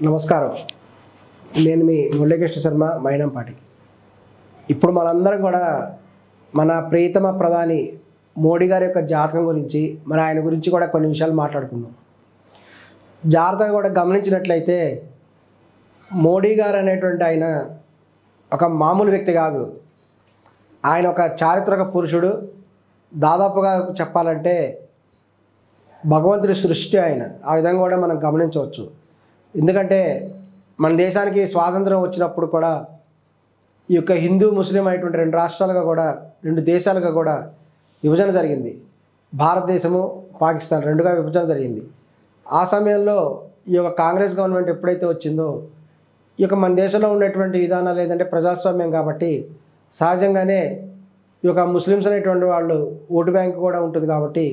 నమస్కారం. నేను మీ మురళీకృష్ణ శర్మ మైనంపాటి. ఇప్పుడు మనందరం కూడా మన ప్రియతమ ప్రధాని మోడీ గారి యొక్క జాతకం గురించి మరి ఆయన గురించి కూడా కొన్ని విషయాలు మాట్లాడుకుందాం. జాగ్రత్తగా కూడా గమనించినట్లయితే మోడీ గారు అనేటువంటి ఆయన ఒక మామూలు వ్యక్తి కాదు. ఆయన ఒక చారిత్రక పురుషుడు. దాదాపుగా చెప్పాలంటే భగవంతుడి సృష్టి ఆయన. ఆ విధంగా కూడా మనం గమనించవచ్చు. ఎందుకంటే మన దేశానికి స్వాతంత్రం వచ్చినప్పుడు కూడా ఈ యొక్క హిందూ ముస్లిం అనేటువంటి రెండు రాష్ట్రాలుగా కూడా రెండు దేశాలుగా కూడా విభజన జరిగింది. భారతదేశము పాకిస్తాన్ రెండుగా విభజన జరిగింది. ఆ సమయంలో ఈ యొక్క కాంగ్రెస్ గవర్నమెంట్ ఎప్పుడైతే వచ్చిందో ఈ యొక్క మన దేశంలో ఉన్నటువంటి విధానాలు ఏంటంటే ప్రజాస్వామ్యం కాబట్టి సహజంగానే ఈ యొక్క ముస్లిమ్స్ అనేటువంటి వాళ్ళు ఓటు బ్యాంకు కూడా ఉంటుంది కాబట్టి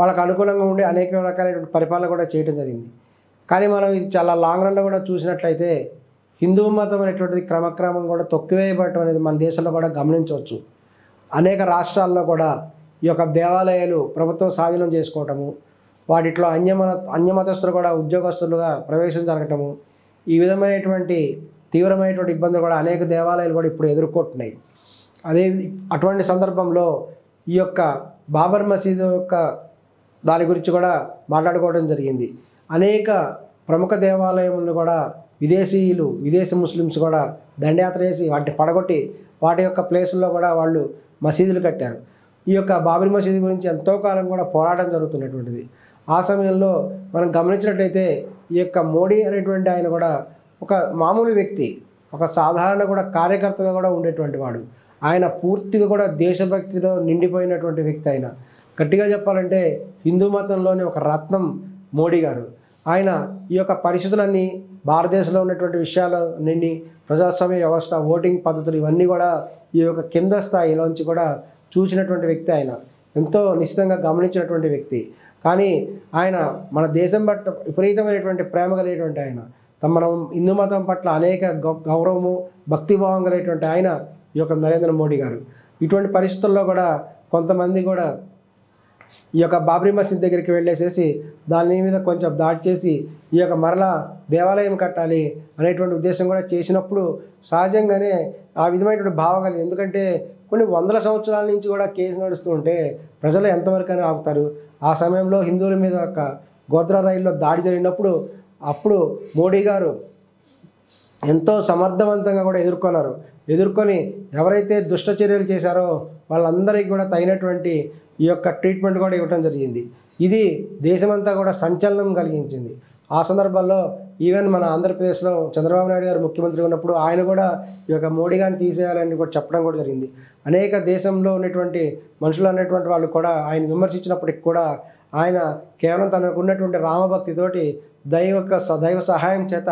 వాళ్ళకు అనుకూలంగా ఉండి అనేక రకాలైనటువంటి పరిపాలన కూడా చేయడం జరిగింది. కానీ మనం ఇది చాలా లాంగ్ రన్లో కూడా చూసినట్లయితే హిందూ మతం అనేటువంటిది క్రమక్రమం కూడా తొక్కివేయబడటం అనేది మన దేశంలో కూడా గమనించవచ్చు. అనేక రాష్ట్రాల్లో కూడా ఈ యొక్క దేవాలయాలు ప్రభుత్వం స్వాధీనం చేసుకోవటము, వాటిలో అన్యమతస్తులు కూడా ఉద్యోగస్తులుగా ప్రవేశం జరగటము, ఈ విధమైనటువంటి తీవ్రమైనటువంటి ఇబ్బందులు కూడా అనేక దేవాలయాలు కూడా ఇప్పుడు ఎదుర్కొంటున్నాయి. అటువంటి సందర్భంలో ఈ యొక్క బాబర్ మసీదు యొక్క దాని గురించి కూడా మాట్లాడుకోవడం జరిగింది. అనేక ప్రముఖ దేవాలయములను కూడా విదేశీ ముస్లిమ్స్ కూడా దండయాత్ర చేసి వాటిని పడగొట్టి వాటి యొక్క ప్లేసుల్లో కూడా వాళ్ళు మసీదులు కట్టారు. ఈ యొక్క బాబరీ మసీదు గురించి ఎంతో కాలం కూడా పోరాటం జరుగుతున్నటువంటిది. ఆ సమయంలో మనం గమనించినట్లయితే ఈ యొక్క మోడీ అనేటువంటి ఆయన కూడా ఒక మామూలు వ్యక్తి, ఒక సాధారణ కూడా కార్యకర్తగా కూడా ఉండేటువంటి వాడు. ఆయన పూర్తిగా కూడా దేశభక్తిలో నిండిపోయినటువంటి వ్యక్తి. ఆయన గట్టిగా చెప్పాలంటే హిందూ మతంలోని ఒక రత్నం మోడీ గారు. ఆయన ఈ యొక్క పరిస్థితులన్నీ భారతదేశంలో ఉన్నటువంటి విషయాలన్నీ ప్రజాస్వామ్య వ్యవస్థ, ఓటింగ్ పద్ధతులు ఇవన్నీ కూడా ఈ యొక్క కింద స్థాయిలోంచి కూడా చూసినటువంటి వ్యక్తి. ఆయన ఎంతో నిశ్చితంగా గమనించినటువంటి వ్యక్తి. కానీ ఆయన మన దేశం పట్ల విపరీతమైనటువంటి ప్రేమ కలిగేటువంటి ఆయన, మనం హిందూ మతం పట్ల అనేక గౌరవము భక్తిభావం కలిగేటువంటి ఆయన ఈ యొక్క నరేంద్ర మోడీ గారు. ఇటువంటి పరిస్థితుల్లో కూడా కొంతమంది కూడా ఈ యొక్క బాబ్రీ మసీద్ దగ్గరికి వెళ్ళేసేసి దాని మీద కొంచెం దాడి చేసి ఈ యొక్క మరలా దేవాలయం కట్టాలి అనేటువంటి ఉద్దేశం కూడా చేసినప్పుడు సహజంగానే ఆ విధమైనటువంటి భావం కలిగింది. ఎందుకంటే కొన్ని వందల సంవత్సరాల నుంచి కూడా కేసు నడుస్తూ ఉంటే ప్రజలు ఎంతవరకైనా ఆగుతారు. ఆ సమయంలో హిందువుల మీద ఒక గోద్రా రైల్లో దాడి జరిగినప్పుడు అప్పుడు మోడీ గారు ఎంతో సమర్థవంతంగా కూడా ఎదుర్కొని ఎవరైతే దుష్ట చర్యలు చేశారో వాళ్ళందరికీ కూడా తగినటువంటి ఈ యొక్క ట్రీట్మెంట్ కూడా ఇవ్వడం జరిగింది. ఇది దేశమంతా కూడా సంచలనం కలిగించింది. ఆ సందర్భంలో ఈవెన్ మన ఆంధ్రప్రదేశ్లో చంద్రబాబు నాయుడు గారు ముఖ్యమంత్రి ఉన్నప్పుడు ఆయన కూడా ఈ యొక్క మోడీ గారిని తీసేయాలని కూడా చెప్పడం కూడా జరిగింది. అనేక దేశంలో ఉన్నటువంటి మనుషులు అనేటువంటి వాళ్ళు కూడా ఆయన విమర్శించినప్పటికి కూడా ఆయన కేవలం తనకు ఉన్నటువంటి రామభక్తితోటి దైవ సహాయం చేత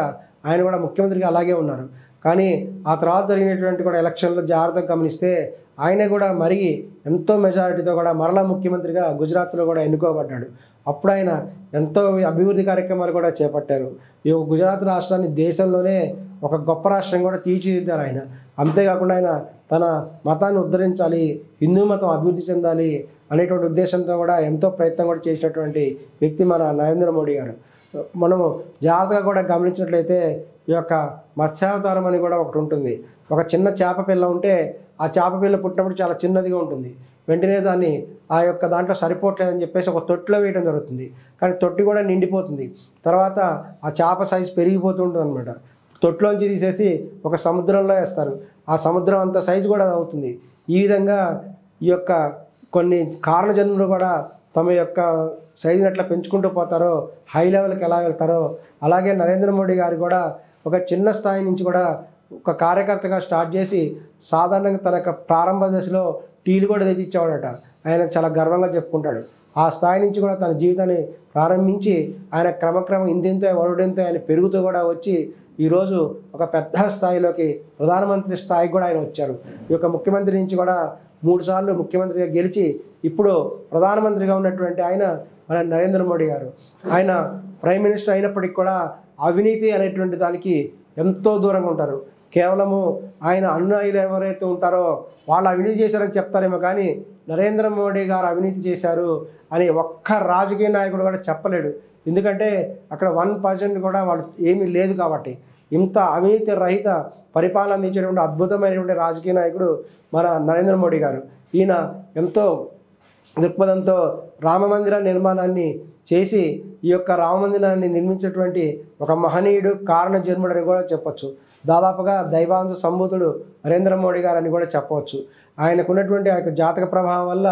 ఆయన కూడా ముఖ్యమంత్రిగా అలాగే ఉన్నారు. కానీ ఆ తర్వాత జరిగినటువంటి కూడా ఎలక్షన్లో జాగ్రత్తగా గమనిస్తే ఆయన కూడా మరిగి ఎంతో మెజారిటీతో కూడా మరలా ముఖ్యమంత్రిగా గుజరాత్లో కూడా ఎన్నుకోబడ్డాడు. అప్పుడు ఆయన ఎంతో అభివృద్ధి కార్యక్రమాలు కూడా చేపట్టారు. ఈ గుజరాత్ రాష్ట్రాన్ని దేశంలోనే ఒక గొప్ప రాష్ట్రం కూడా తీర్చిదిద్దారు ఆయన. అంతేకాకుండా ఆయన తన మతాన్ని ఉద్ధరించాలి, హిందూ మతం అభివృద్ధి చెందాలి అనేటువంటి ఉద్దేశంతో కూడా ఎంతో ప్రయత్నం కూడా చేసినటువంటి వ్యక్తి మన నరేంద్ర మోడీ గారు. మనము జాగ్రత్తగా కూడా గమనించినట్లయితే ఈ యొక్క మత్స్యావతారం అని కూడా ఒకటి ఉంటుంది. ఒక చిన్న చేప పిల్ల ఉంటే ఆ చేప పిల్ల పుట్టినప్పుడు చాలా చిన్నదిగా ఉంటుంది. వెంటనే దాన్ని ఆ యొక్క దాంట్లో సరిపోవట్లేదని చెప్పేసి ఒక తొట్టిలో వేయడం జరుగుతుంది. కానీ తొట్టి కూడా నిండిపోతుంది. తర్వాత ఆ చేప సైజు పెరిగిపోతూ ఉంటుంది అనమాట. తొట్టిలోంచి తీసేసి ఒక సముద్రంలో వేస్తారు. ఆ సముద్రం అంత సైజు కూడా అవుతుంది. ఈ విధంగా ఈ యొక్క కొన్ని కారణజన్ములు కూడా తమ యొక్క సైజుని ఎట్లా పెంచుకుంటూ పోతారో, హై లెవెల్కి ఎలా వెళ్తారో అలాగే నరేంద్ర మోడీ గారు కూడా ఒక చిన్న స్థాయి నుంచి కూడా ఒక కార్యకర్తగా స్టార్ట్ చేసి సాధారణంగా తన యొక్క ప్రారంభ దశలో టీలు కూడా తెచ్చిచ్చేవాడట. ఆయన చాలా గర్వంగా చెప్పుకుంటాడు. ఆ స్థాయి నుంచి కూడా తన జీవితాన్ని ప్రారంభించి ఆయన క్రమక్రమం ఇంతింతో వరుడింతో ఆయన పెరుగుతూ కూడా వచ్చి ఈరోజు ఒక పెద్ద స్థాయిలోకి ప్రధానమంత్రి స్థాయికి కూడా ఆయన వచ్చారు. ఈ యొక్క ముఖ్యమంత్రి నుంచి కూడా 3 సార్లు ముఖ్యమంత్రిగా గెలిచి ఇప్పుడు ప్రధానమంత్రిగా ఉన్నటువంటి ఆయన మన నరేంద్ర మోడీ గారు. ఆయన ప్రైమ్ మినిస్టర్ అయినప్పటికీ కూడా అవినీతి అనేటువంటి దానికి ఎంతో దూరంగా ఉంటారు. కేవలము ఆయన అనుయాయులు ఎవరైతే ఉంటారో వాళ్ళు అవినీతి చేశారని చెప్తారేమో కానీ నరేంద్ర మోడీ గారు అవినీతి చేశారు అని ఒక్క రాజకీయ నాయకుడు కూడా చెప్పలేడు. ఎందుకంటే అక్కడ 1% కూడా వాళ్ళు ఏమీ లేదు కాబట్టి. ఇంత అవినీతి రహిత పరిపాలన అందించేటువంటి అద్భుతమైనటువంటి రాజకీయ నాయకుడు మన నరేంద్ర మోడీ గారు. ఈయన ఎంతో దృక్పథంతో రామమందిర నిర్మాణాన్ని చేసి ఈ యొక్క రామమందిరాన్ని నిర్మించినటువంటి ఒక మహనీయుడు, కారణ జన్ముడని కూడా చెప్పొచ్చు. దాదాపుగా దైవాంశ సంభూతుడు నరేంద్ర మోడీ గారు అని కూడా చెప్పవచ్చు. ఆయనకున్నటువంటి ఆ యొక్క జాతక ప్రభావం వల్ల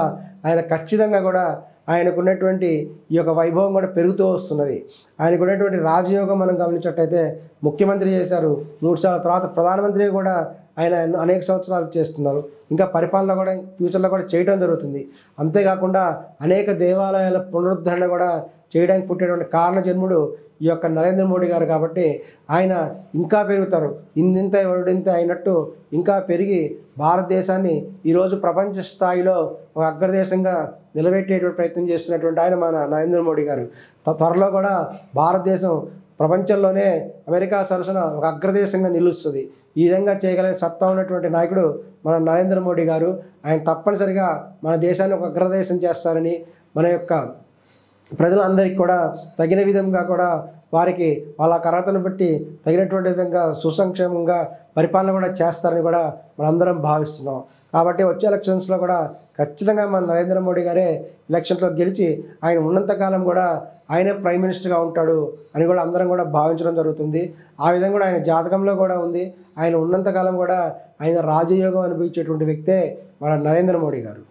ఆయన ఖచ్చితంగా కూడా ఆయనకున్నటువంటి ఈ యొక్క వైభవం కూడా పెరుగుతూ వస్తున్నది. ఆయనకున్నటువంటి రాజయోగం మనం గమనించినట్టయితే ముఖ్యమంత్రి చేశారు, 3 సార్ల తర్వాత ప్రధానమంత్రి కూడా ఆయన అనేక సంవత్సరాలు చేస్తున్నారు. ఇంకా పరిపాలన కూడా ఫ్యూచర్లో కూడా చేయడం జరుగుతుంది. అంతేకాకుండా అనేక దేవాలయాల పునరుద్ధరణ కూడా చేయడానికి పుట్టేటువంటి కారణ జన్ముడు ఈ యొక్క నరేంద్ర మోడీ గారు. కాబట్టి ఆయన ఇంకా పెరుగుతారు. ఇంత ఎవడింత అయినట్టు ఇంకా పెరిగి భారతదేశాన్ని ఈరోజు ప్రపంచ స్థాయిలో ఒక అగ్రదేశంగా నిలబెట్టేటువంటి ప్రయత్నం చేస్తున్నటువంటి ఆయన మన నరేంద్ర మోడీ గారు. త్వరలో కూడా భారతదేశం ప్రపంచంలోనే అమెరికా సరసన ఒక అగ్రదేశంగా నిలుస్తుంది. ఈ విధంగా చేయగలిగే సత్తా ఉన్నటువంటి నాయకుడు మన నరేంద్ర మోడీ గారు. ఆయన తప్పనిసరిగా మన దేశాన్ని ఒక అగ్రదేశం చేస్తారని, మన యొక్క ప్రజలందరికీ కూడా తగిన విధంగా కూడా వారికి వాళ్ళ అర్హతను బట్టి తగినటువంటి విధంగా సుసంక్షేమంగా పరిపాలన కూడా చేస్తారని కూడా మనందరం భావిస్తున్నాం. కాబట్టి వచ్చే ఎలక్షన్స్లో కూడా ఖచ్చితంగా మన నరేంద్ర మోడీ గారే ఎలక్షన్లో గెలిచి ఆయన ఉన్నంతకాలం కూడా ఆయనే ప్రైమ్ మినిస్టర్గా ఉంటాడు అని కూడా అందరం కూడా భావించడం జరుగుతుంది. ఆ విధంగా కూడా ఆయన జాతకంలో కూడా ఉంది. ఆయన ఉన్నంతకాలం కూడా ఆయన రాజయోగం అనుభవించేటువంటి వ్యక్తే మన నరేంద్ర మోడీ గారు.